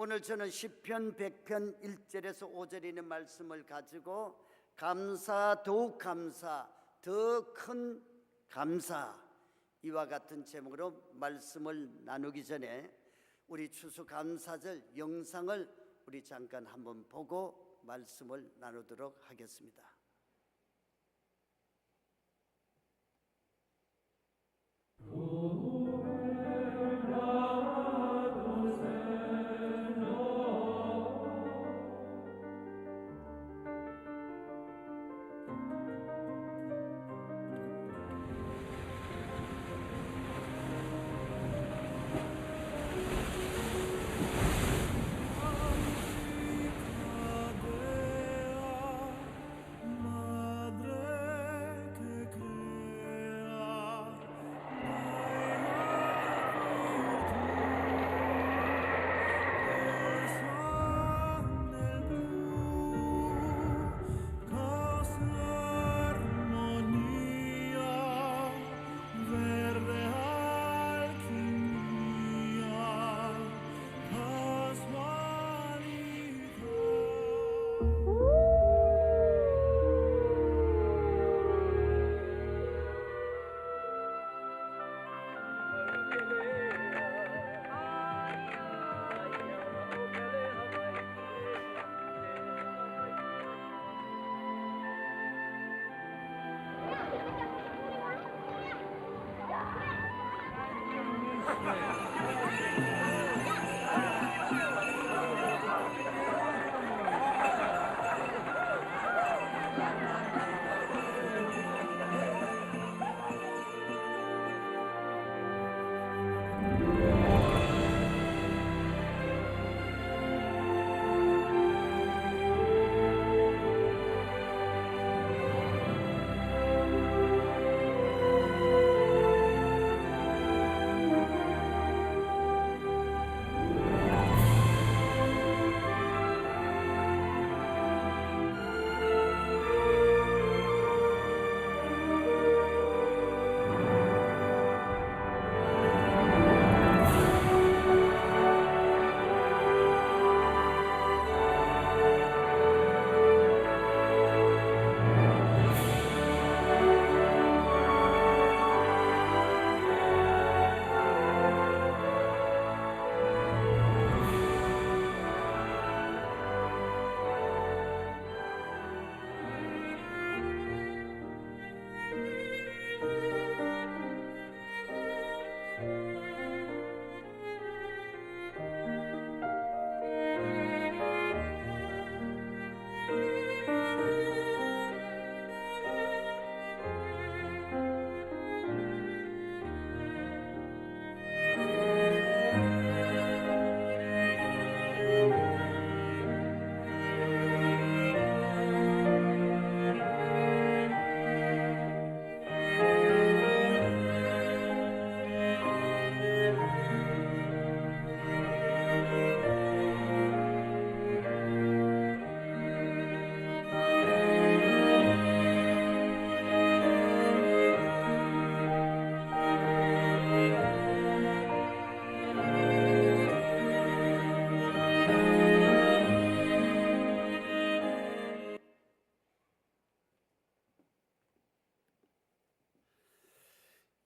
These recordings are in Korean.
오늘 저는 시편 100편 1절에서 5절에 있는 말씀을 가지고 감사, 더욱 감사, 더 큰 감사, 이와 같은 제목으로 말씀을 나누기 전에 우리 추수감사절 영상을 우리 잠깐 한번 보고 말씀을 나누도록 하겠습니다.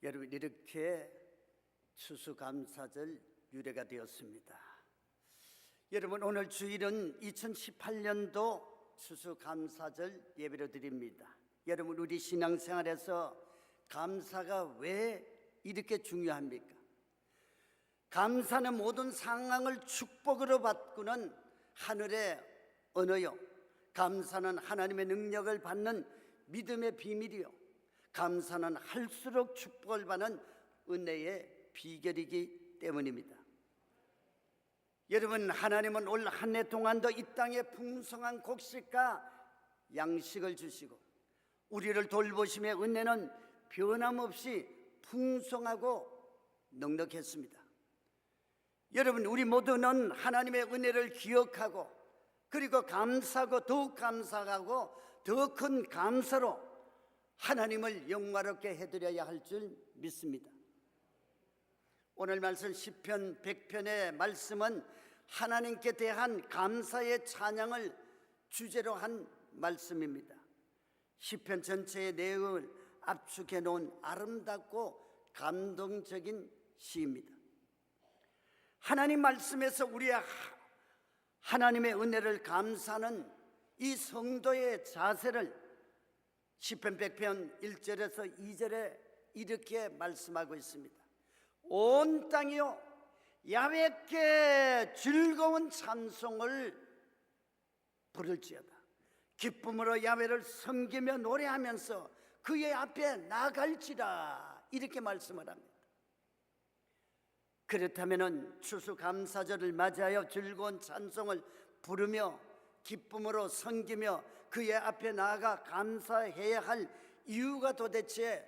여러분, 이렇게 추수감사절 유래가 되었습니다. 여러분, 오늘 주일은 2018년도 추수감사절 예배로 드립니다. 여러분, 우리 신앙생활에서 감사가 왜 이렇게 중요합니까? 감사는 모든 상황을 축복으로 바꾸는 하늘의 언어요, 감사는 하나님의 능력을 받는 믿음의 비밀이요, 감사는 할수록 축복을 받는 은혜의 비결이기 때문입니다. 여러분, 하나님은 올 한 해 동안도 이 땅에 풍성한 곡식과 양식을 주시고 우리를 돌보심의 은혜는 변함없이 풍성하고 넉넉했습니다. 여러분, 우리 모두는 하나님의 은혜를 기억하고 그리고 감사하고 더욱 감사하고 더 큰 감사로 하나님을 영광롭게 해드려야 할 줄 믿습니다. 오늘 말씀 시편 100편의 말씀은 하나님께 대한 감사의 찬양을 주제로 한 말씀입니다. 시편 전체의 내용을 압축해 놓은 아름답고 감동적인 시입니다. 하나님 말씀에서 우리의 하나님의 은혜를 감사하는 이 성도의 자세를 시편 100편 1절에서 2절에 이렇게 말씀하고 있습니다. 온 땅이여 야훼께 즐거운 찬송을 부를지어다. 기쁨으로 야훼를 섬기며 노래하면서 그의 앞에 나갈지라. 이렇게 말씀을 합니다. 그렇다면 추수감사절을 맞이하여 즐거운 찬송을 부르며 기쁨으로 섬기며 그의 앞에 나아가 감사해야 할 이유가 도대체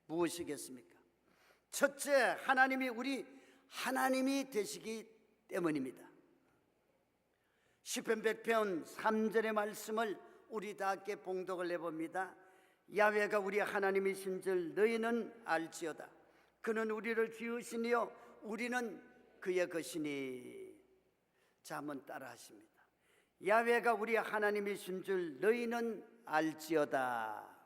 무엇이겠습니까? 첫째, 하나님이 우리 하나님이 되시기 때문입니다. 시편 100편 3절의 말씀을 우리 다 함께 봉독을 해봅니다. 야훼가 우리 하나님이신 줄 너희는 알지어다. 그는 우리를 지으시니요 우리는 그의 것이니. 자, 한번 따라 하십니다. 야훼가 우리 하나님이신 줄 너희는 알지어다.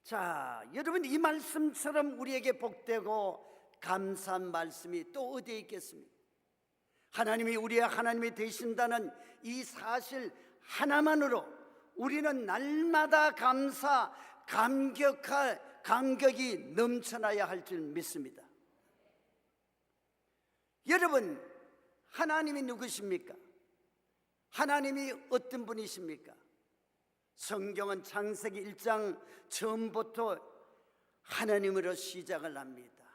자, 여러분, 이 말씀처럼 우리에게 복되고 감사한 말씀이 또 어디에 있겠습니까? 하나님이 우리의 하나님이 되신다는 이 사실 하나만으로 우리는 날마다 감격이 넘쳐나야 할 줄 믿습니다. 여러분, 하나님이 누구십니까? 하나님이 어떤 분이십니까? 성경은 창세기 1장 처음부터 하나님으로 시작을 합니다.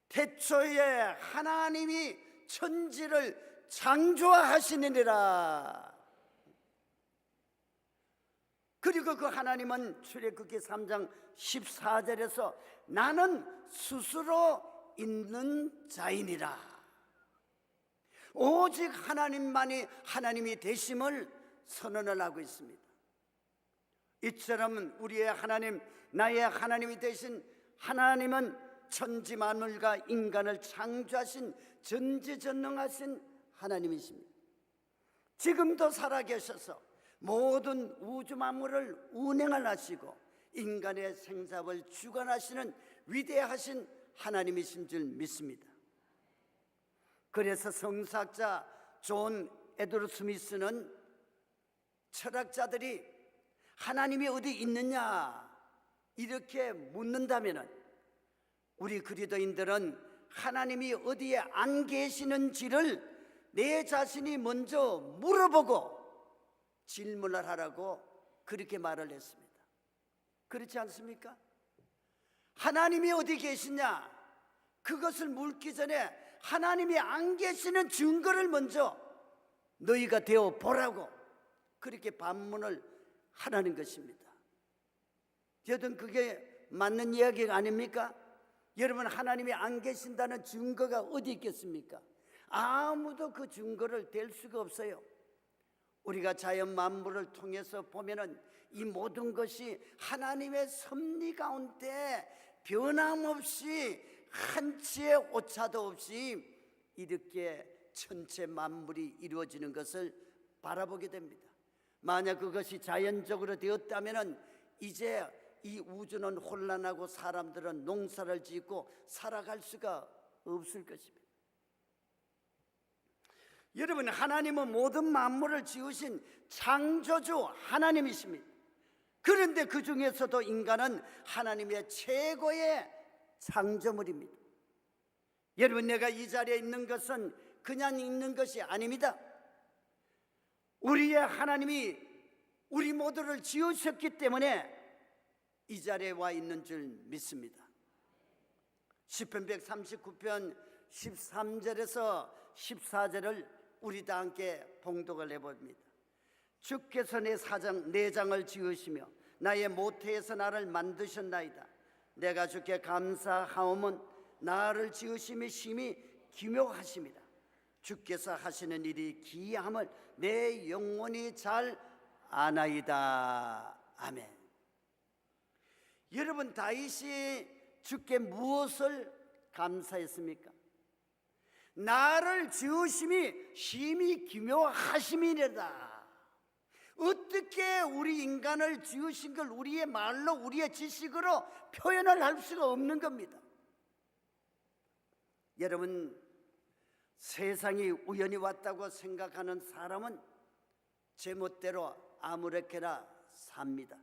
태초에 하나님이 천지를 창조하시느니라. 그리고 그 하나님은 출애굽기 3장 14절에서 나는 스스로 있는 자이니라. 오직 하나님만이 하나님이 되심을 선언을 하고 있습니다. 이처럼 우리의 하나님, 나의 하나님이 되신 하나님은 천지 만물과 인간을 창조하신 전지전능하신 하나님이십니다. 지금도 살아계셔서 모든 우주 만물을 운행을 하시고 인간의 생사를 주관하시는 위대하신 하나님이신 줄 믿습니다. 그래서 성사학자 존 에드워드 스미스는 철학자들이 하나님이 어디 있느냐 이렇게 묻는다면 우리 그리스도인들은 하나님이 어디에 안 계시는지를 내 자신이 먼저 물어보고 질문을 하라고 그렇게 말을 했습니다. 그렇지 않습니까? 하나님이 어디 계시냐, 그것을 묻기 전에 하나님이 안 계시는 증거를 먼저 너희가 되어 보라고 그렇게 반문을 하라는 것입니다. 여러분, 그게 맞는 이야기가 아닙니까? 여러분, 하나님이 안 계신다는 증거가 어디 있겠습니까? 아무도 그 증거를 댈 수가 없어요. 우리가 자연 만물을 통해서 보면은 이 모든 것이 하나님의 섭리 가운데 변함없이 한치의 오차도 없이 이렇게 천체 만물이 이루어지는 것을 바라보게 됩니다. 만약 그것이 자연적으로 되었다면 이제 이 우주는 혼란하고 사람들은 농사를 짓고 살아갈 수가 없을 것입니다. 여러분, 하나님은 모든 만물을 지으신 창조주 하나님이십니다. 그런데 그 중에서도 인간은 하나님의 최고의 창조물입니다. 여러분, 내가 이 자리에 있는 것은 그냥 있는 것이 아닙니다. 우리의 하나님이 우리 모두를 지으셨기 때문에 이 자리에 와 있는 줄 믿습니다. 시편 139편 13절에서 14절을 우리 다 함께 봉독을 해봅니다. 주께서 내 내장을 지으시며 나의 모태에서 나를 만드셨나이다. 내가 주께 감사하오면 나를 지으심이 심히 기묘하심이다. 주께서 하시는 일이 기이함을 내 영혼이 잘 아나이다. 아멘. 여러분, 다윗이 주께 무엇을 감사했습니까? 나를 지으심이 심히 기묘하심이래다. 어떻게 우리 인간을 지으신 걸 우리의 말로, 우리의 지식으로 표현을 할 수가 없는 겁니다. 여러분, 세상이 우연히 왔다고 생각하는 사람은 제멋대로 아무렇게나 삽니다.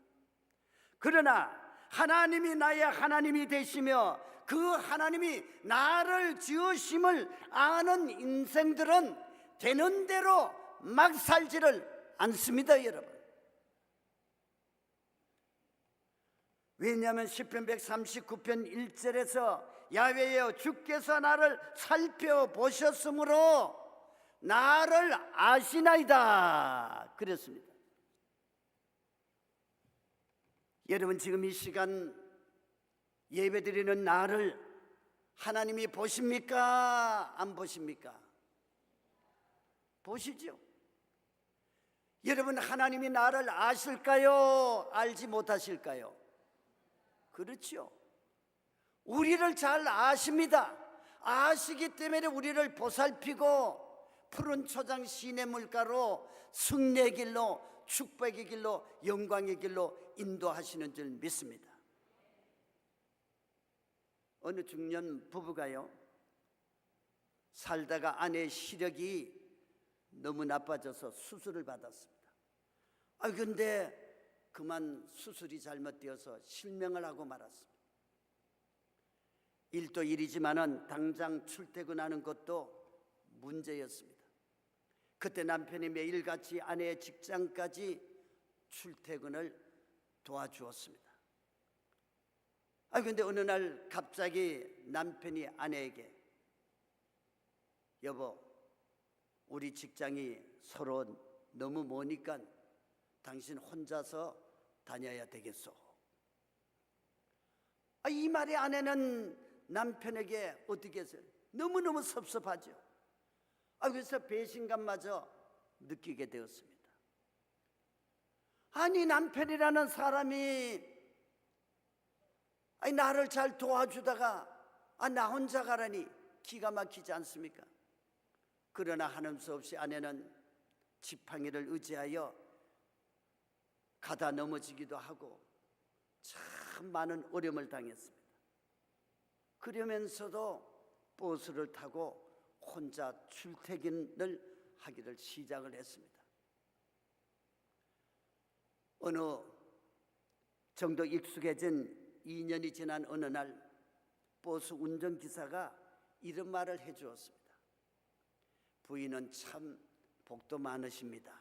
그러나 하나님이 나의 하나님이 되시며 그 하나님이 나를 지으심을 아는 인생들은 되는 대로 막 살지를 않습니다, 여러분. 왜냐하면 시편 139편 1절에서 야훼여 주께서 나를 살펴보셨으므로 나를 아시나이다 그랬습니다. 여러분, 지금 이 시간 예배드리는 나를 하나님이 보십니까? 안 보십니까? 보시죠. 여러분, 하나님이 나를 아실까요? 알지 못하실까요? 그렇죠. 우리를 잘 아십니다. 아시기 때문에 우리를 보살피고 푸른 초장 시냇물가로 승리의 길로, 축복의 길로, 영광의 길로 인도하시는 줄 믿습니다. 어느 중년 부부가요, 살다가 아내의 시력이 너무 나빠져서 수술을 받았습니다. 근데 그만 수술이 잘못되어서 실명을 하고 말았습니다. 일도 일이지만은 당장 출퇴근하는 것도 문제였습니다. 그때 남편이 매일같이 아내의 직장까지 출퇴근을 도와주었습니다. 근데 어느 날 갑자기 남편이 아내에게, 여보, 우리 직장이 서로 너무 머니까 당신 혼자서 다녀야 되겠소. 이 말에 아내는 남편에게 어떻게 했어요? 너무너무 섭섭하죠. 그래서 배신감마저 느끼게 되었습니다. 아니, 남편이라는 사람이 나를 잘 도와주다가 나 혼자 가라니 기가 막히지 않습니까? 그러나 하는 수 없이 아내는 지팡이를 의지하여 가다 넘어지기도 하고 참 많은 어려움을 당했습니다. 그러면서도 버스를 타고 혼자 출퇴근을 하기를 시작을 했습니다. 어느 정도 익숙해진 2년이 지난 어느 날 버스 운전기사가 이런 말을 해주었습니다. 부인은 참 복도 많으십니다.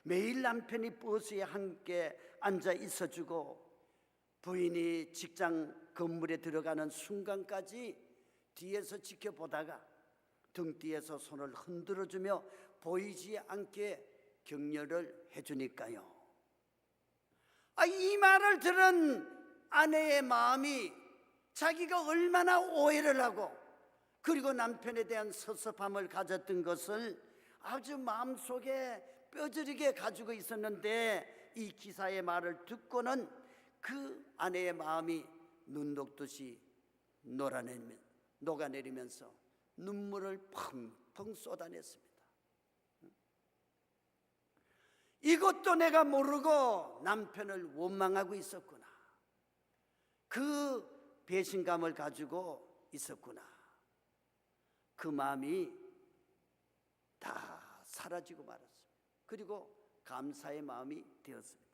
매일 남편이 버스에 함께 앉아 있어주고 부인이 직장 건물에 들어가는 순간까지 뒤에서 지켜보다가 등 뒤에서 손을 흔들어주며 보이지 않게 격려를 해주니까요. 이 말을 들은 아내의 마음이 자기가 얼마나 오해를 하고 그리고 남편에 대한 섭섭함을 가졌던 것을 아주 마음속에 뼈저리게 가지고 있었는데, 이 기사의 말을 듣고는 그 아내의 마음이 눈 녹듯이 녹아내리면서 눈물을 펑펑 쏟아냈습니다. 이것도 내가 모르고 남편을 원망하고 있었구나. 그 배신감을 가지고 있었구나. 그 마음이 다 사라지고 말았습니다. 그리고 감사의 마음이 되었습니다.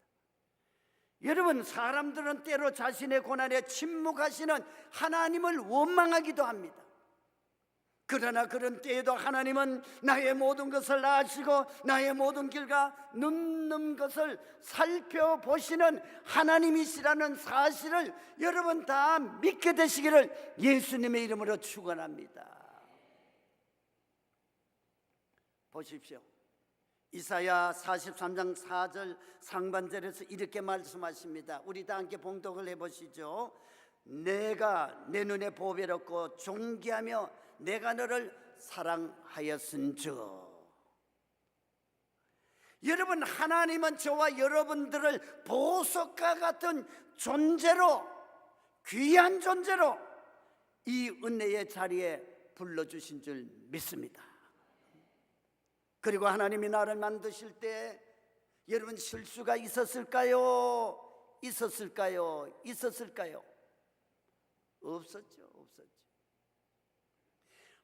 여러분, 사람들은 때로 자신의 고난에 침묵하시는 하나님을 원망하기도 합니다. 그러나 그런 때에도 하나님은 나의 모든 것을 아시고 나의 모든 길과 눕는 것을 살펴보시는 하나님이시라는 사실을 여러분 다 믿게 되시기를 예수님의 이름으로 축원합니다. 보십시오. 이사야 43장 4절 상반절에서 이렇게 말씀하십니다. 우리 다 함께 봉독을 해보시죠. 내가 내 눈에 보배롭고 존귀하며 내가 너를 사랑하였은즉. 여러분, 하나님은 저와 여러분들을 보석과 같은 존재로, 귀한 존재로 이 은혜의 자리에 불러주신 줄 믿습니다. 그리고 하나님이 나를 만드실 때 여러분 실수가 있었을까요? 있었을까요? 있었을까요? 없었죠.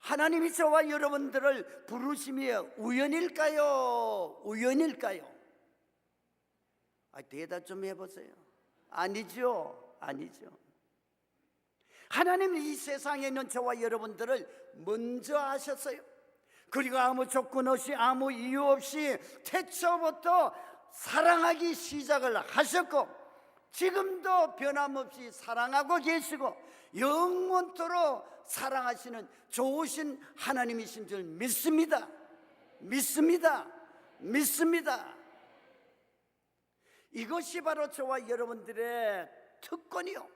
하나님이 저와 여러분들을 부르심이 우연일까요? 우연일까요? 대답 좀 해보세요. 아니죠. 하나님은 이 세상에 있는 저와 여러분들을 먼저 아셨어요. 그리고 아무 조건 없이 아무 이유 없이 태초부터 사랑하기 시작을 하셨고 지금도 변함없이 사랑하고 계시고 영원토록 사랑하시는 좋으신 하나님이신 줄 믿습니다. 이것이 바로 저와 여러분들의 특권이요,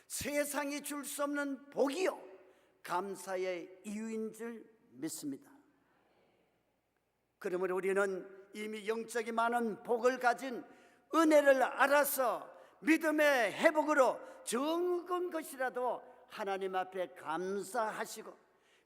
세상이 줄 수 없는 복이요, 감사의 이유인 줄 믿습니다. 그러므로 우리는 이미 영적이 많은 복을 가진 은혜를 알아서 믿음의 회복으로 적은 것이라도 하나님 앞에 감사하시고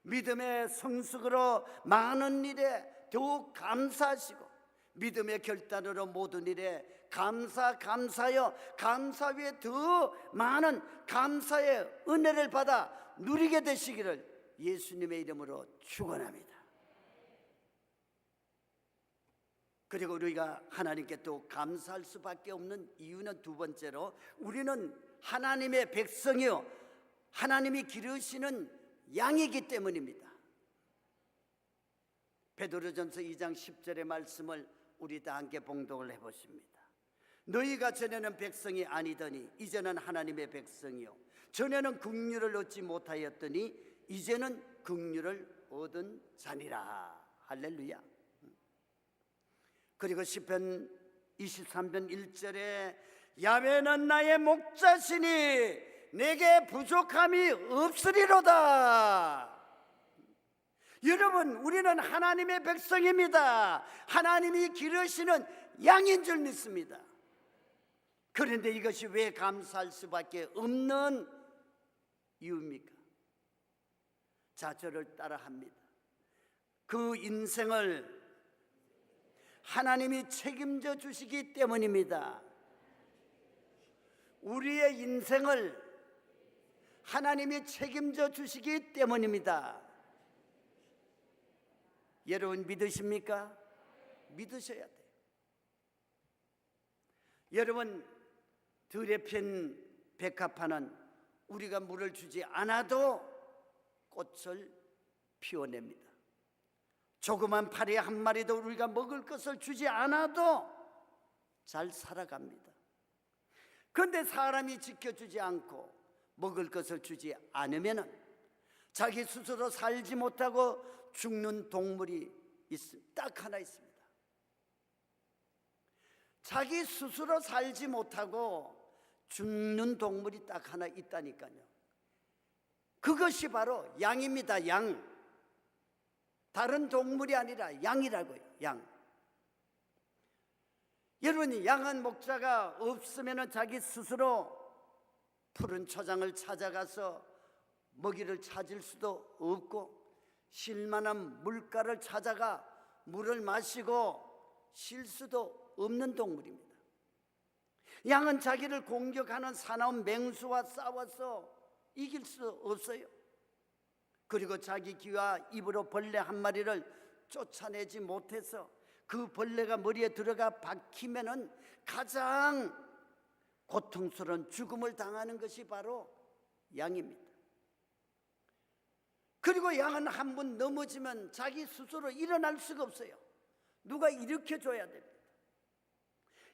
믿음의 성숙으로 많은 일에 더욱 감사하시고 믿음의 결단으로 모든 일에 감사하여 감사 위에 더 많은 감사의 은혜를 받아 누리게 되시기를 예수님의 이름으로 축원합니다. 그리고 우리가 하나님께 또 감사할 수밖에 없는 이유는 두 번째로 우리는 하나님의 백성이요 하나님이 기르시는 양이기 때문입니다. 베드로전서 2장 10절의 말씀을 우리 다 함께 봉독을 해보십니다. 너희가 전에는 백성이 아니더니 이제는 하나님의 백성이요 전에는 긍휼을 얻지 못하였더니 이제는 긍휼을 얻은 자니라. 할렐루야. 그리고 시편 23편 1절에 야훼는 나의 목자시니 내게 부족함이 없으리로다. 여러분, 우리는 하나님의 백성입니다. 하나님이 기르시는 양인 줄 믿습니다. 그런데 이것이 왜 감사할 수밖에 없는 이유입니까? 자, 저를 따라합니다. 그 인생을 하나님이 책임져 주시기 때문입니다. 우리의 인생을 하나님이 책임져 주시기 때문입니다. 여러분 믿으십니까? 믿으셔야 돼요. 여러분, 들에 핀 백합화는 우리가 물을 주지 않아도 꽃을 피워냅니다. 조그만 파리 한 마리도 우리가 먹을 것을 주지 않아도 잘 살아갑니다. 그런데 사람이 지켜주지 않고 먹을 것을 주지 않으면 자기 스스로 살지 못하고 죽는 동물이 딱 하나 있습니다. 자기 스스로 살지 못하고 죽는 동물이 딱 하나 있다니까요. 그것이 바로 양입니다. 양. 다른 동물이 아니라 양이라고요. 양. 여러분, 양은 목자가 없으면 자기 스스로 푸른 초장을 찾아가서 먹이를 찾을 수도 없고 쉴만한 물가를 찾아가 물을 마시고 쉴 수도 없는 동물입니다. 양은 자기를 공격하는 사나운 맹수와 싸워서 이길 수 없어요. 그리고 자기 귀와 입으로 벌레 한 마리를 쫓아내지 못해서 그 벌레가 머리에 들어가 박히면은 가장 고통스러운 죽음을 당하는 것이 바로 양입니다. 그리고 양은 한 번 넘어지면 자기 스스로 일어날 수가 없어요. 누가 일으켜줘야 됩니다.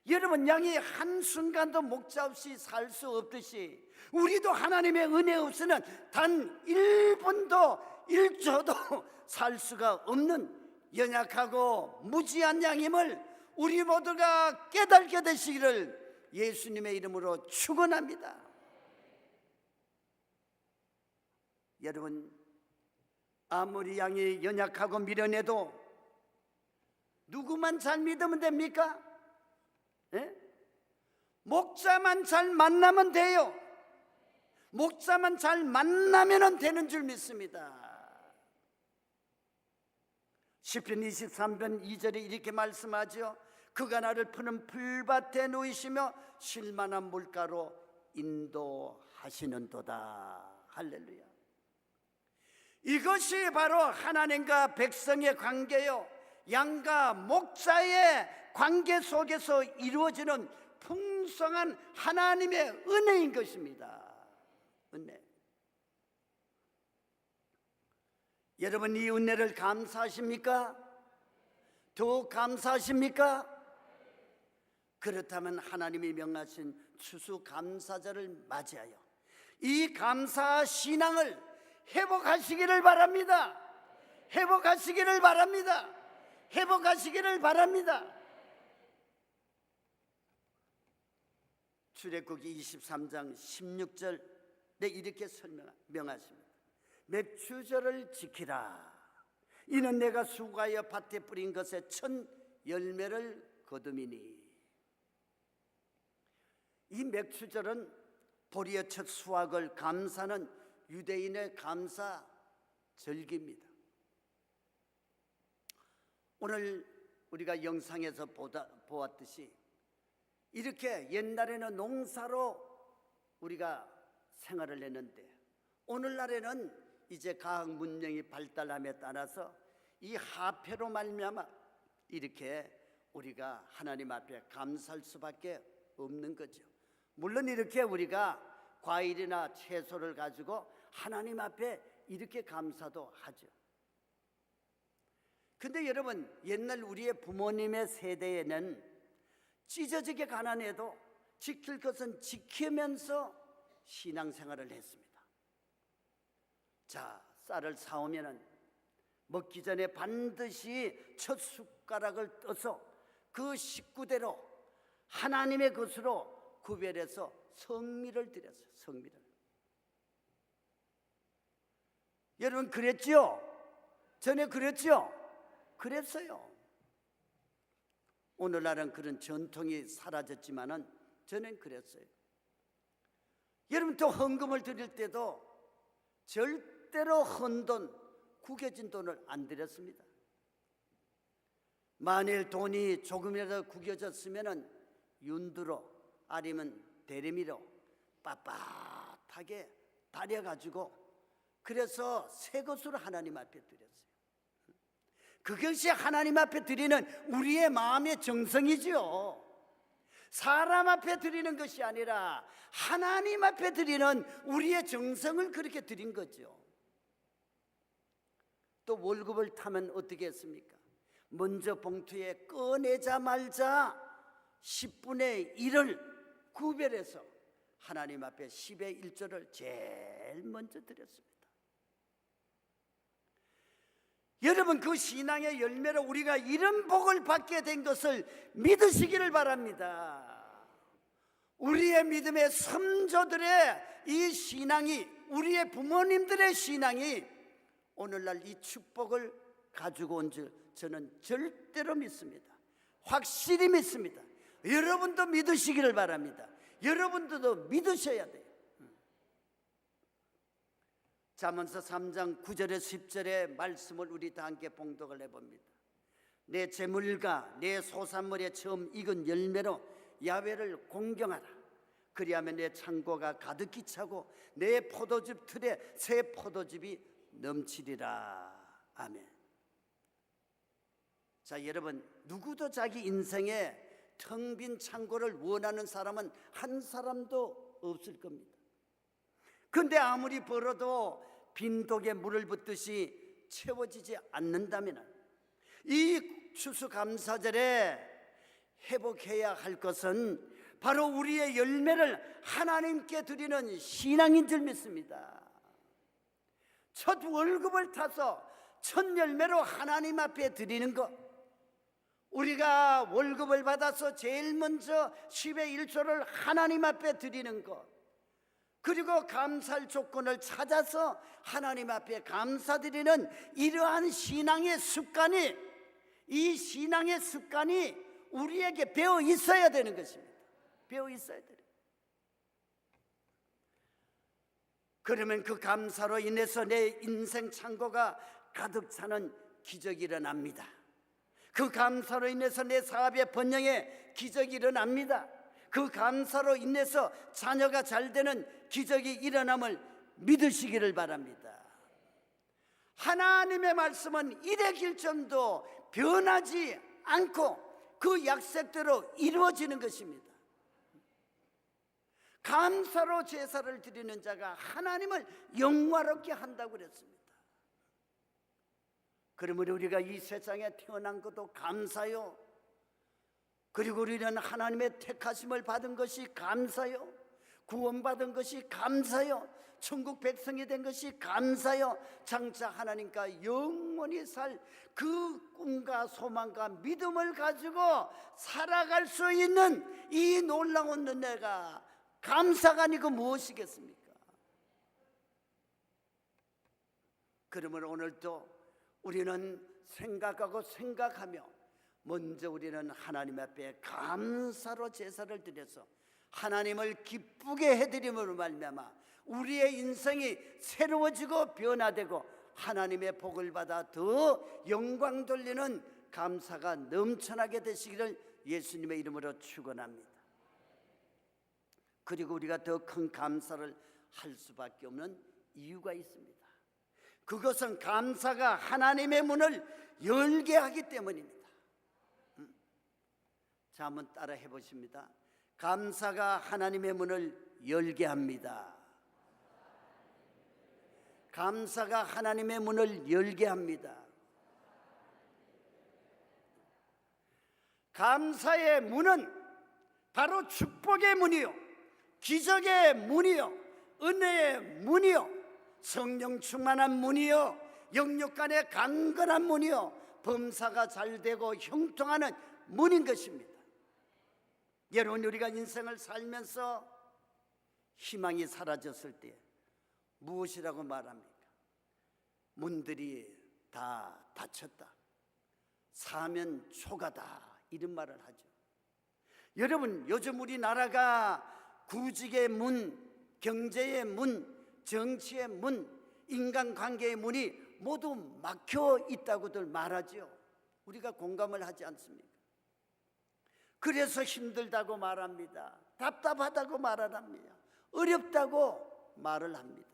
여러분, 양이 한순간도 목자 없이 살 수 없듯이 우리도 하나님의 은혜 없이는 단 1분도 1초도 살 수가 없는 연약하고 무지한 양임을 우리 모두가 깨닫게 되시기를 예수님의 이름으로 축원합니다. 여러분, 아무리 양이 연약하고 미련해도 누구만 잘 믿으면 됩니까? 목자만 잘 만나면 돼요. 목자만 잘 만나면 되는 줄 믿습니다. 시편 23편 2절에 이렇게 말씀하죠. 그가 나를 푸는 풀밭에 놓이시며 쉴만한 물가로 인도하시는도다. 할렐루야. 이것이 바로 하나님과 백성의 관계요, 양과 목자의 관계 속에서 이루어지는 풍성한 하나님의 은혜인 것입니다. 은혜. 여러분, 이 은혜를 감사하십니까? 더욱 감사하십니까? 그렇다면 하나님이 명하신 추수감사절을 맞이하여 이 감사 신앙을 회복하시기를 바랍니다. 회복하시기를 바랍니다. 회복하시기를 바랍니다. 출애굽기 23장 16절에 이렇게 명하십니다. 맥추절을 지키라. 이는 내가 수고하여 밭에 뿌린 것에 첫 열매를 거둠이니. 이 맥추절은 보리의 첫 수확을 감사하는 유대인의 감사 절기입니다. 오늘 우리가 영상에서 보았듯이 이렇게 옛날에는 농사로 우리가 생활을 했는데 오늘날에는 이제 과학 문명이 발달함에 따라서 이 화폐로 말미암아 이렇게 우리가 하나님 앞에 감사할 수밖에 없는 거죠. 물론 이렇게 우리가 과일이나 채소를 가지고 하나님 앞에 이렇게 감사도 하죠. 근데 여러분, 옛날 우리의 부모님의 세대에는 찢어지게 가난해도 지킬 것은 지키면서 신앙생활을 했습니다. 자, 쌀을 사오면은 먹기 전에 반드시 첫 숟가락을 떠서 그 식구대로 하나님의 것으로 구별해서 성미를 드렸어요. 성미를. 여러분 그랬죠? 전에 그랬죠? 그랬어요. 오늘날은 그런 전통이 사라졌지만은 전엔 그랬어요. 여러분 또 헌금을 드릴 때도 절대로 헌돈, 구겨진 돈을 안 드렸습니다. 만일 돈이 조금이라도 구겨졌으면은 윤두로 아니면 대리미로 빳빳하게 다려가지고 그래서 새 것으로 하나님 앞에 드렸어요. 그것이 하나님 앞에 드리는 우리의 마음의 정성이지요. 사람 앞에 드리는 것이 아니라 하나님 앞에 드리는 우리의 정성을 그렇게 드린 거죠. 또 월급을 타면 어떻게 했습니까? 먼저 봉투에 꺼내자마자 10분의 1을 구별해서 하나님 앞에 10의 1조를 제일 먼저 드렸습니다. 여러분 그 신앙의 열매로 우리가 이런 복을 받게 된 것을 믿으시기를 바랍니다. 우리의 믿음의 선조들의 이 신앙이, 우리의 부모님들의 신앙이 오늘날 이 축복을 가지고 온 줄 저는 절대로 믿습니다. 확실히 믿습니다. 여러분도 믿으시기를 바랍니다. 여러분들도 믿으셔야 돼요. 잠언서 3장 9절에 10절의 말씀을 우리 다 함께 봉독을 해봅니다. 내 재물과 내 소산물에 처음 익은 열매로 야훼를 공경하라. 그리하면 내 창고가 가득히 차고 내 포도즙 틀에 새 포도즙이 넘치리라. 아멘. 자, 여러분 누구도 자기 인생에 텅 빈 창고를 원하는 사람은 한 사람도 없을 겁니다. 근데 아무리 벌어도 빈독에 물을 붓듯이 채워지지 않는다면 이 추수감사절에 회복해야 할 것은 바로 우리의 열매를 하나님께 드리는 신앙인 줄 믿습니다. 첫 월급을 타서 첫 열매로 하나님 앞에 드리는 것, 우리가 월급을 받아서 제일 먼저 10의 1조를 하나님 앞에 드리는 것, 그리고 감사할 조건을 찾아서 하나님 앞에 감사드리는 이러한 신앙의 습관이, 이 신앙의 습관이 우리에게 배어 있어야 되는 것입니다. 배어 있어야 돼요. 그러면 그 감사로 인해서 내 인생 창고가 가득 차는 기적이 일어납니다. 그 감사로 인해서 내 사업의 번영에 기적이 일어납니다. 그 감사로 인해서 자녀가 잘 되는 기적이 일어남을 믿으시기를 바랍니다. 하나님의 말씀은 일의 길점도 변하지 않고 그 약속대로 이루어지는 것입니다. 감사로 제사를 드리는 자가 하나님을 영화롭게 한다고 그랬습니다. 그러면 우리가 이 세상에 태어난 것도 감사요. 그리고 우리는 하나님의 택하심을 받은 것이 감사요. 구원받은 것이 감사요. 천국 백성이 된 것이 감사요. 장차 하나님과 영원히 살 그 꿈과 소망과 믿음을 가지고 살아갈 수 있는 이 놀라운 은혜가 감사가 아니고 무엇이겠습니까? 그러면 오늘도 우리는 생각하며 먼저 우리는 하나님 앞에 감사로 제사를 드려서 하나님을 기쁘게 해드림으로 말미암아 우리의 인생이 새로워지고 변화되고 하나님의 복을 받아 더 영광 돌리는 감사가 넘쳐나게 되시기를 예수님의 이름으로 축원합니다. 그리고 우리가 더 큰 감사를 할 수밖에 없는 이유가 있습니다. 그것은 감사가 하나님의 문을 열게 하기 때문입니다. 자, 한번 따라 해보십니다. 감사가 하나님의 문을 열게 합니다. 감사가 하나님의 문을 열게 합니다. 감사의 문은 바로 축복의 문이요, 기적의 문이요, 은혜의 문이요, 성령 충만한 문이요, 영육 간의 강건한 문이요, 범사가 잘되고 형통하는 문인 것입니다. 여러분, 우리가 인생을 살면서 희망이 사라졌을 때 무엇이라고 말합니까? 문들이 다 닫혔다, 사면 초가다, 이런 말을 하죠. 여러분, 요즘 우리나라가 구직의 문, 경제의 문, 정치의 문, 인간관계의 문이 모두 막혀 있다고들 말하죠. 우리가 공감을 하지 않습니까? 그래서 힘들다고 말합니다. 답답하다고 말을 합니다. 어렵다고 말을 합니다.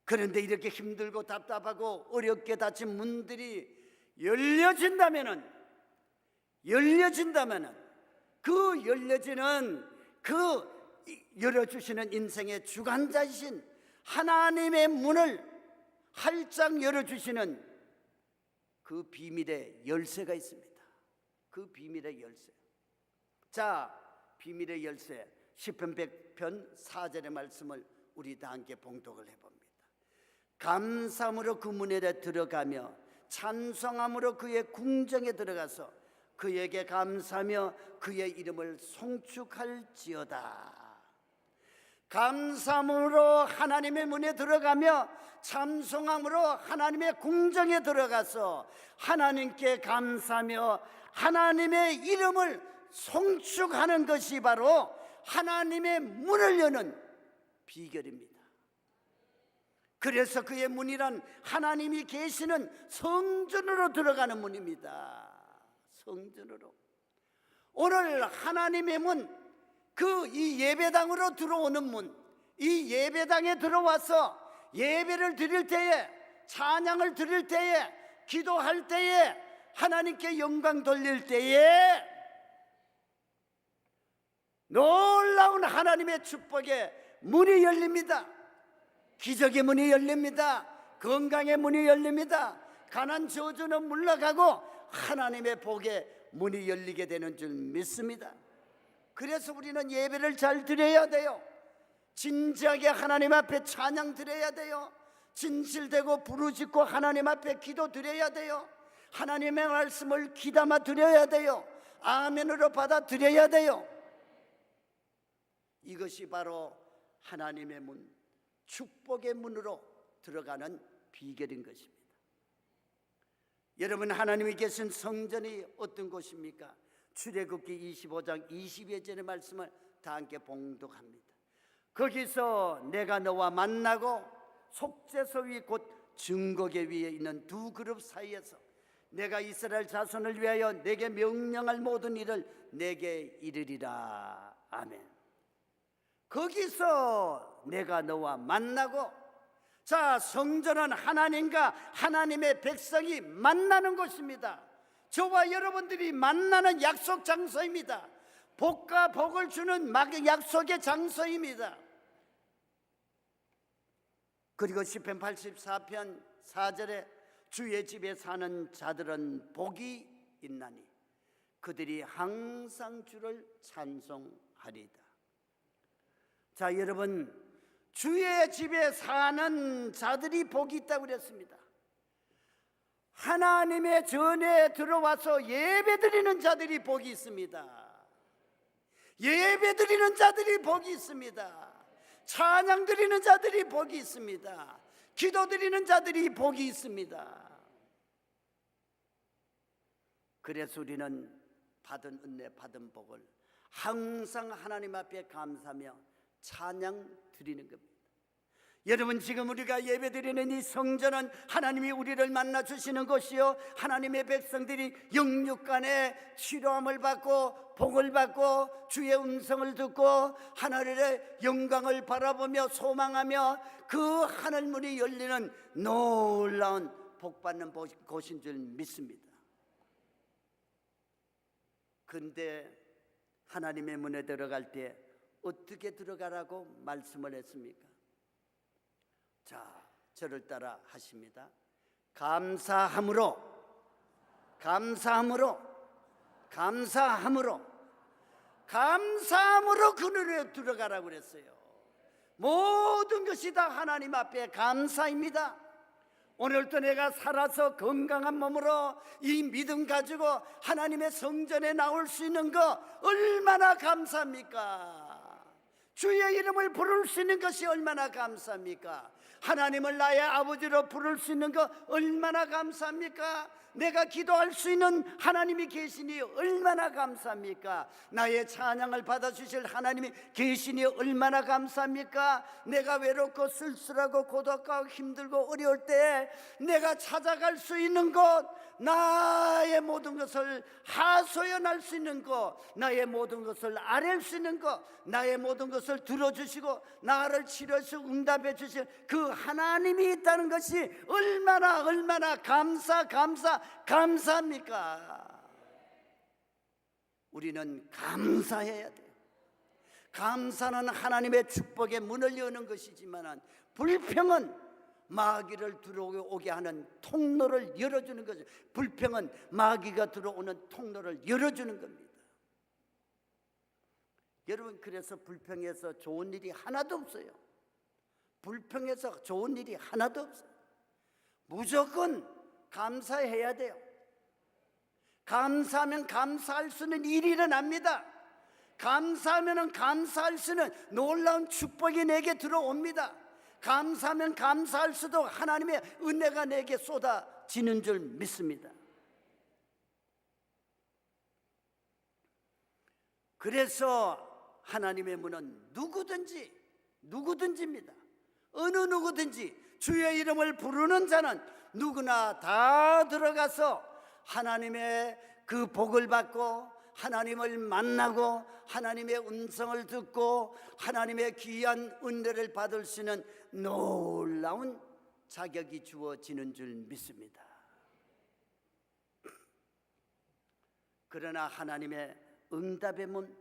그런데 이렇게 힘들고 답답하고 어렵게 닫힌 문들이 열려진다면은 그 열려지는 그 열어주시는 인생의 주관자이신 하나님의 문을 활짝 열어주시는 그 비밀의 열쇠가 있습니다. 그 비밀의 열쇠. 자, 비밀의 열쇠, 시편 100편 4절의 말씀을 우리 다 함께 봉독을 해봅니다. 감사함으로 그 문에 들어가며 찬송함으로 그의 궁정에 들어가서 그에게 감사하며 그의 이름을 송축할지어다. 감사함으로 하나님의 문에 들어가며 찬송함으로 하나님의 궁정에 들어가서 하나님께 감사하며 하나님의 이름을 송축하는 것이 바로 하나님의 문을 여는 비결입니다. 그래서 그의 문이란 하나님이 계시는 성전으로 들어가는 문입니다. 성전으로. 오늘 하나님의 문, 그 이 예배당으로 들어오는 문, 이 예배당에 들어와서 예배를 드릴 때에, 찬양을 드릴 때에, 기도할 때에, 하나님께 영광 돌릴 때에 놀라운 하나님의 축복의 문이 열립니다. 기적의 문이 열립니다. 건강의 문이 열립니다. 가난 저주는 물러가고 하나님의 복의 문이 열리게 되는 줄 믿습니다. 그래서 우리는 예배를 잘 드려야 돼요. 진지하게 하나님 앞에 찬양 드려야 돼요. 진실되고 부르짖고 하나님 앞에 기도 드려야 돼요. 하나님의 말씀을 귀담아 드려야 돼요. 아멘으로 받아들여야 돼요. 이것이 바로 하나님의 문, 축복의 문으로 들어가는 비결인 것입니다. 여러분, 하나님이 계신 성전이 어떤 곳입니까? 출애굽기 25장 22절의 말씀을 다 함께 봉독합니다. 거기서 내가 너와 만나고 속죄소 위 곧 증거계 위에 있는 두 그룹 사이에서 내가 이스라엘 자손을 위하여 내게 명령할 모든 일을 내게 이르리라. 아멘. 거기서 내가 너와 만나고, 자, 성전은 하나님과 하나님의 백성이 만나는 곳입니다. 저와 여러분들이 만나는 약속 장소입니다. 복과 복을 주는 약속의 장소입니다. 그리고 시편 84편 4절에 주의 집에 사는 자들은 복이 있나니 그들이 항상 주를 찬송하리다. 자, 여러분, 주의 집에 사는 자들이 복이 있다고 그랬습니다. 하나님의 전에 들어와서 예배드리는 자들이 복이 있습니다. 예배드리는 자들이 복이 있습니다. 찬양 드리는 자들이 복이 있습니다. 기도 드리는 자들이 복이 있습니다. 그래서 우리는 받은 은혜, 받은 복을 항상 하나님 앞에 감사하며 찬양 드리는 겁니다. 여러분, 지금 우리가 예배드리는 이 성전은 하나님이 우리를 만나 주시는 곳이요, 하나님의 백성들이 영육간에 치료함을 받고 복을 받고 주의 음성을 듣고 하늘의 영광을 바라보며 소망하며 그 하늘문이 열리는 놀라운 복받는 곳인 줄 믿습니다. 그런데 하나님의 문에 들어갈 때 어떻게 들어가라고 말씀을 했습니까? 자, 저를 따라 하십니다. 감사함으로, 감사함으로, 감사함으로, 감사함으로 그늘에 들어가라고 그랬어요. 모든 것이 다 하나님 앞에 감사입니다. 오늘도 내가 살아서 건강한 몸으로 이 믿음 가지고 하나님의 성전에 나올 수 있는 거 얼마나 감사합니까? 주의 이름을 부를 수 있는 것이 얼마나 감사합니까? 하나님을 나의 아버지로 부를 수 있는 거 얼마나 감사합니까? 내가 기도할 수 있는 하나님이 계시니 얼마나 감사합니까? 나의 찬양을 받아주실 하나님이 계시니 얼마나 감사합니까? 내가 외롭고 쓸쓸하고 고독하고 힘들고 어려울 때 내가 찾아갈 수 있는 곳, 나의 모든 것을 하소연할 수 있는 곳, 나의 모든 것을 아뢰 수 있는 곳, 나의 모든 것을 들어주시고 나를 치료해서 응답해 주실 그 하나님이 있다는 것이 얼마나 감사합니까? 우리는 감사해야 돼요. 감사는 하나님의 축복의 문을 여는 것이지만 불평은 마귀를 들어오게 하는 통로를 열어주는 거죠. 불평은 마귀가 들어오는 통로를 열어주는 겁니다. 여러분, 그래서 불평해서 좋은 일이 하나도 없어요. 불평해서 좋은 일이 하나도 없어요. 무조건 감사해야 돼요. 감사하면 감사할 수 있는 일이 일어납니다. 감사하면 감사할 수 있는 놀라운 축복이 내게 들어옵니다. 감사하면 감사할수록 하나님의 은혜가 내게 쏟아지는 줄 믿습니다. 그래서 하나님의 문은 누구든지입니다. 어느 누구든지 주의 이름을 부르는 자는 누구나 다 들어가서 하나님의 그 복을 받고 하나님을 만나고 하나님의 음성을 듣고 하나님의 귀한 은혜를 받을 수 있는 놀라운 자격이 주어지는 줄 믿습니다. 그러나 하나님의 응답의 문,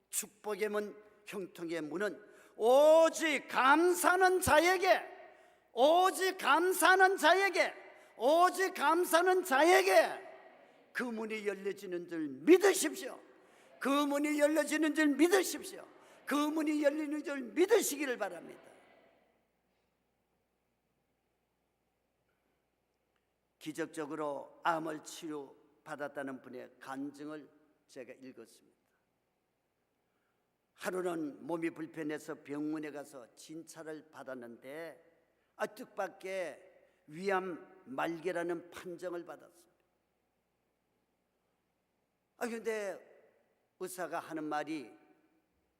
축복의 문, 형통의 문은 오직 감사하는 자에게, 오직 감사하는 자에게, 오직 감사하는 자에게 그 문이 열려지는 줄 믿으십시오. 그 문이 열려지는 줄 믿으십시오. 그 문이 열리는 줄 믿으시기를 바랍니다. 기적적으로 암을 치료받았다는 분의 간증을 제가 읽었습니다. 하루는 몸이 불편해서 병원에 가서 진찰을 받았는데 뜻밖의 위암 말기라는 판정을 받았습니다. 그런데 의사가 하는 말이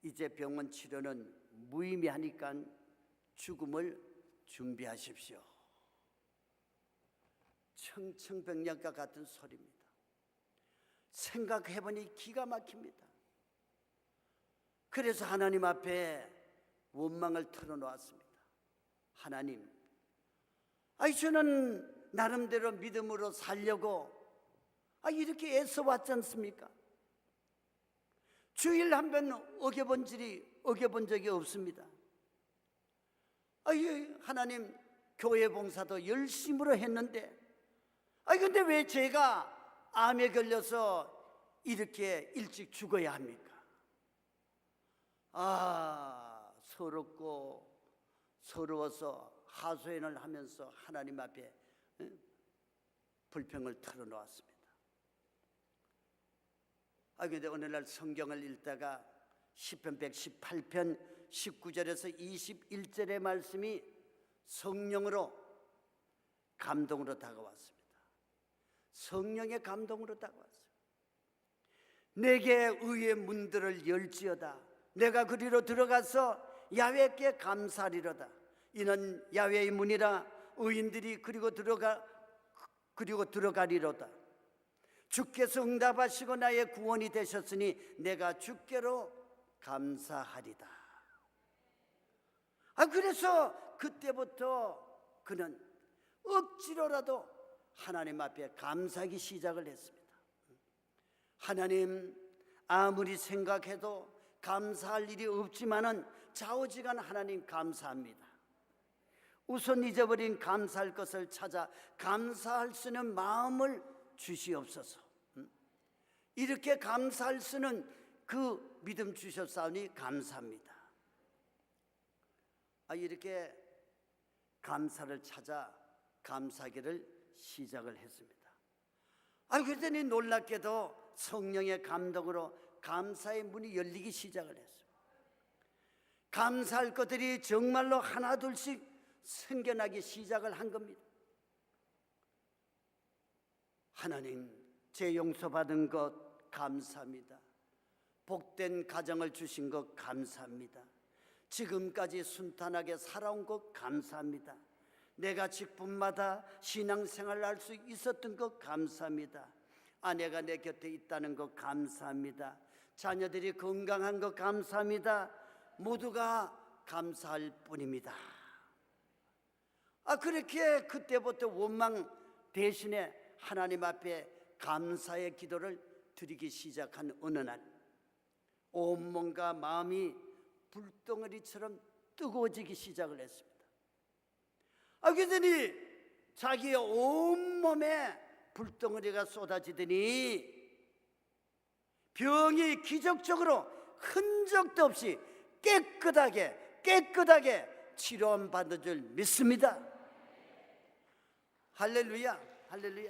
이제 병원 치료는 무의미하니까 죽음을 준비하십시오. 청청병력과 같은 소리입니다. 생각해보니 기가 막힙니다. 그래서 하나님 앞에 원망을 털어놓았습니다. 하나님, 저는 나름대로 믿음으로 살려고 이렇게 애써왔지 않습니까? 주일 한 번 어겨본 적이 없습니다. 하나님, 교회 봉사도 열심으로 했는데 근데 왜 제가 암에 걸려서 이렇게 일찍 죽어야 합니까? 서러워서 하소연을 하면서 하나님 앞에 불평을 털어놓았습니다. 근데 오늘날 성경을 읽다가 시편 118편 19절에서 21절의 말씀이 성령으로 감동으로 다가왔습니다. 성령의 감동으로 다가왔어요. 내게 의의 문들을 열지어다. 내가 그리로 들어가서 야훼께 감사하리로다. 이는 야훼의 문이라 의인들이 그리고 들어가리로다. 주께서 응답하시고 나의 구원이 되셨으니 내가 주께로 감사하리다. 그래서 그때부터 그는 억지로라도 하나님 앞에 감사하기 시작을 했습니다. 하나님, 아무리 생각해도 감사할 일이 없지만은 좌우지간 하나님 감사합니다. 우선 잊어버린 감사할 것을 찾아 감사할 수 있는 마음을 주시옵소서. 이렇게 감사할 수 있는 그 믿음 주셨사오니 감사합니다. 이렇게 감사를 찾아 감사하기를 시작을 했습니다. 그랬더니 놀랍게도 성령의 감동으로 감사의 문이 열리기 시작을 했어요. 감사할 것들이 정말로 하나둘씩 생겨나기 시작을 한 겁니다. 하나님, 제 용서받은 것 감사합니다. 복된 가정을 주신 것 감사합니다. 지금까지 순탄하게 살아온 것 감사합니다. 내가 직분마다 신앙생활을 할 수 있었던 것 감사합니다. 아내가 내 곁에 있다는 것 감사합니다. 자녀들이 건강한 것 감사합니다. 모두가 감사할 뿐입니다. 그렇게 그때부터 원망 대신에 하나님 앞에 감사의 기도를 드리기 시작한 어느 날, 온몸과 마음이 불덩어리처럼 뜨거워지기 시작을 했습니다. 그러더니 자기의 온몸에 불덩어리가 쏟아지더니 병이 기적적으로 흔적도 없이 깨끗하게 치료받는 줄 믿습니다. 할렐루야, 할렐루야.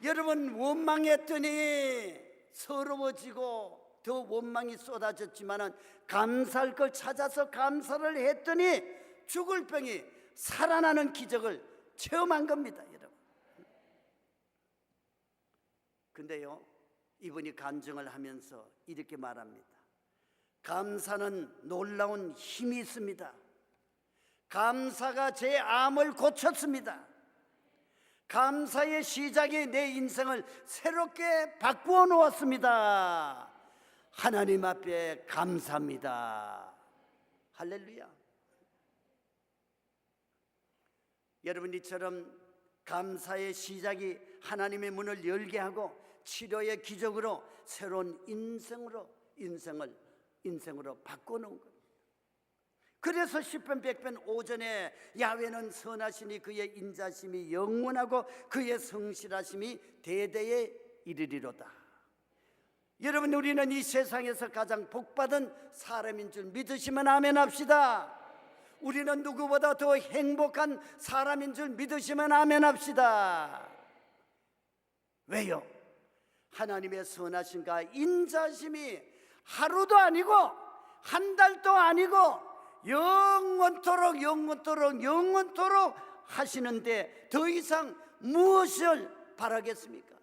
여러분, 원망했더니 서러워지고 더 원망이 쏟아졌지만은 감사할 걸 찾아서 감사를 했더니 죽을 병이 살아나는 기적을 체험한 겁니다, 여러분. 근데요, 이분이 간증을 하면서 이렇게 말합니다. 감사는 놀라운 힘이 있습니다. 감사가 제 암을 고쳤습니다. 감사의 시작이 내 인생을 새롭게 바꾸어 놓았습니다. 하나님 앞에 감사합니다. 할렐루야. 여러분, 이처럼 감사의 시작이 하나님의 문을 열게 하고 치료의 기적으로 새로운 인생으로 바꿔놓은 겁니다. 그래서 시편 100편 5전에 야훼는 선하시니 그의 인자심이 영원하고 그의 성실하심이 대대에 이르리로다. 여러분, 우리는 이 세상에서 가장 복받은 사람인 줄 믿으시면 아멘 합시다. 우리는 누구보다 더 행복한 사람인 줄 믿으시면 아멘 합시다. 왜요? 하나님의 선하심과 인자심이 하루도 아니고 한 달도 아니고 영원토록 하시는데 더 이상 무엇을 바라겠습니까?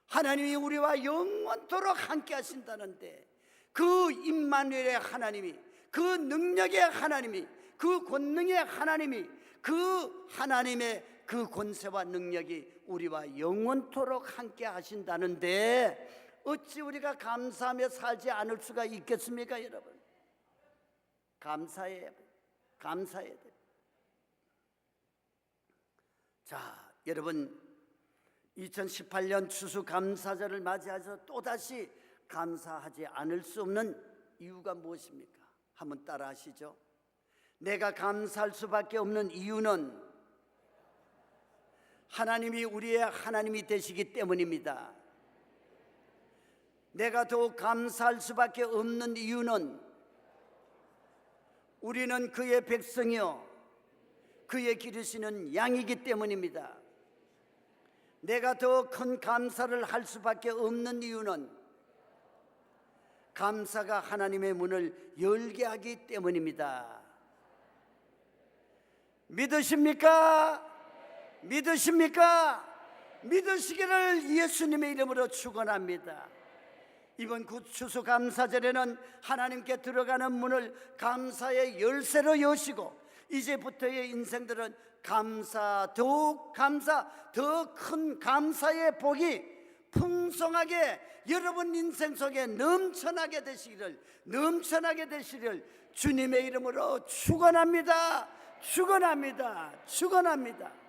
하나님이 우리와 영원토록 함께 하신다는데 그 임마누엘의 하나님이, 그 능력의 하나님이, 그 권능의 하나님이, 그 하나님의 그 권세와 능력이 우리와 영원토록 함께 하신다는데 어찌 우리가 감사하며 살지 않을 수가 있겠습니까, 여러분? 감사해야 돼. 자, 여러분, 2018년 추수감사절을 맞이해서 또다시 감사하지 않을 수 없는 이유가 무엇입니까? 한번 따라 하시죠. 내가 감사할 수밖에 없는 이유는 하나님이 우리의 하나님이 되시기 때문입니다. 내가 더욱 감사할 수밖에 없는 이유는 우리는 그의 백성이요 그의 기르시는 양이기 때문입니다. 내가 더 큰 감사를 할 수밖에 없는 이유는 감사가 하나님의 문을 열게 하기 때문입니다. 믿으십니까? 믿으십니까? 믿으시기를 예수님의 이름으로 축원합니다. 이번 추수감사절에는 하나님께 들어가는 문을 감사의 열쇠로 여시고 이제부터의 인생들은 감사, 더욱 감사, 더 큰 감사의 복이 풍성하게 여러분 인생 속에 넘쳐나게 되시기를 주님의 이름으로 축원합니다. 축원합니다. 축원합니다.